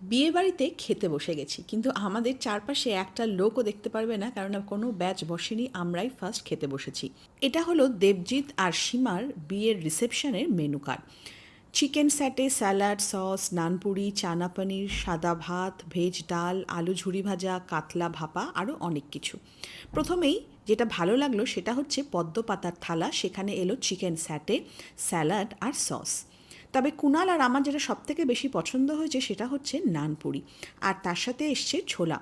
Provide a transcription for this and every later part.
বিয়েবাড়িতে খেতে বসে গেছি, কিন্তু আমাদের চারপাশে একটা লোকও দেখতে পারবে না, কারণ কোনো ব্যাচ বসেনি, আমরাই ফার্স্ট খেতে বসেছি। এটা হলো দেবজিৎ আর সীমার বিয়ের রিসেপশনের menu card. Chicken স্যাটে, salad, sauce, নানপুরি, চানা পনির, সাদা ভাত, ভেজ ডাল, আলু ঝুরি ভাজা, কাতলা ভাপা, আরও অনেক কিছু। প্রথমেই যেটা ভালো লাগলো সেটা হচ্ছে পদ্ম পাতার থালা, সেখানে এলো চিকেন স্যাটে, স্যালাড আর সস। তবে কুনাল আর আমার যেটা সবথেকে বেশি পছন্দ হয়েছে সেটা হচ্ছে নানপুরি, আর তার সাথে এসছে ছোলা,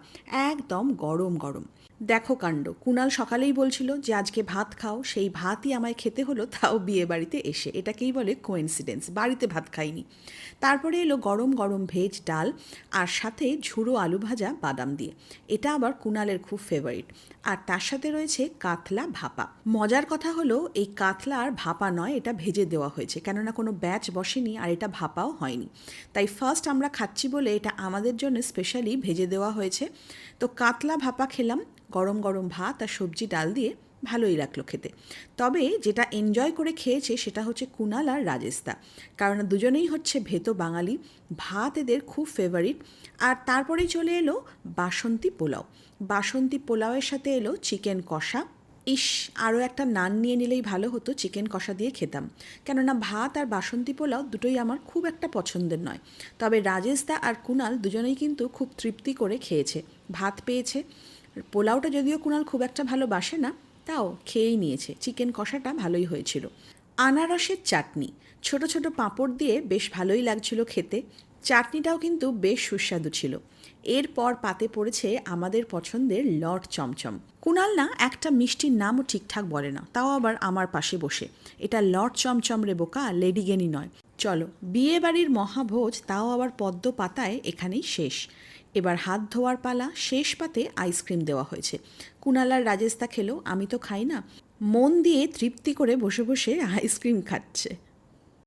একদম গরম গরম। দেখো কাণ্ড, কুনাল সকালেই বলছিল যে আজকে ভাত খাও, সেই ভাতই আমায় খেতে হলো, তাও বিয়ে বাড়িতে এসে। এটাকেই বলে কোইন্সিডেন্স, বাড়িতে ভাত খাইনি। তারপরে এলো গরম গরম ভেজ ডাল, আর সাথে ঝুড়ো আলু ভাজা বাদাম দিয়ে। এটা আবার কুনালের খুব ফেভারিট। আর তার সাথে রয়েছে কাতলা ভাপা। মজার কথা হলো এই কাতলা আর ভাপা নয়, এটা ভেজে দেওয়া হয়েছে, কেননা কোনো ব্যাচ বসেনি আর এটা ভাপাও হয়নি। তাই ফার্স্ট আমরা খাচ্ছি বলে এটা আমাদের জন্য স্পেশালি ভেজে দেওয়া হয়েছে। তো কাতলা ভাপা খেলাম গরম গরম ভাত আর সবজি ডাল দিয়ে, ভালোই লাগলো খেতে। তবে যেটা এনজয় করে খেয়েছে সেটা হচ্ছে কুনাল আর রাজেশদা, কারণ দুজনেই হচ্ছে ভেতো বাঙালি, ভাত এদের খুব ফেভারিট। আর তারপরেই চলে এলো বাসন্তী পোলাও। বাসন্তী পোলাওয়ের সাথে এলো চিকেন কষা। ইস, আরও একটা নান নিয়ে নিলেই ভালো হতো, চিকেন কষা দিয়ে খেতাম। কেননা ভাত আর বাসন্তী পোলাও দুটোই আমার খুব একটা পছন্দের নয়। তবে রাজেশদা আর কুনাল দুজনেই কিন্তু খুব তৃপ্তি করে খেয়েছে, ভাত পেয়েছে। পোলাওটা যদিও কুনাল খুব একটা ভালোবাসে না, তাও খেয়েই নিয়েছে। চিকেন কষাটা ভালোই হয়েছিল। আনারসের চাটনি, ছোট ছোট পাঁপড় দিয়ে বেশ ভালোই লাগছিল খেতে। চাটনিটাও কিন্তু বেশ সুস্বাদু ছিল। এরপর পাতে পড়েছে আমাদের পছন্দের লট চমচম। কুনাল না একটা মিষ্টির নামও ঠিকঠাক বলে না, তাও আবার আমার পাশে বসে। এটা লট চমচম রে বোকা, লেডিগেনি নয়। চলো, বিয়ে বাড়ির মহাভোজ, তাও আবার পদ্ম পাতায়, এখানেই শেষ। এবার হাত ধোয়ার পালা। শেষ পাতে আইসক্রিম দেওয়া হয়েছে। কুনাল আর রাজেশদা খেলো, আমি তো খাই না। মন দিয়ে তৃপ্তি করে বসে বসে আইসক্রিম খাচ্ছে।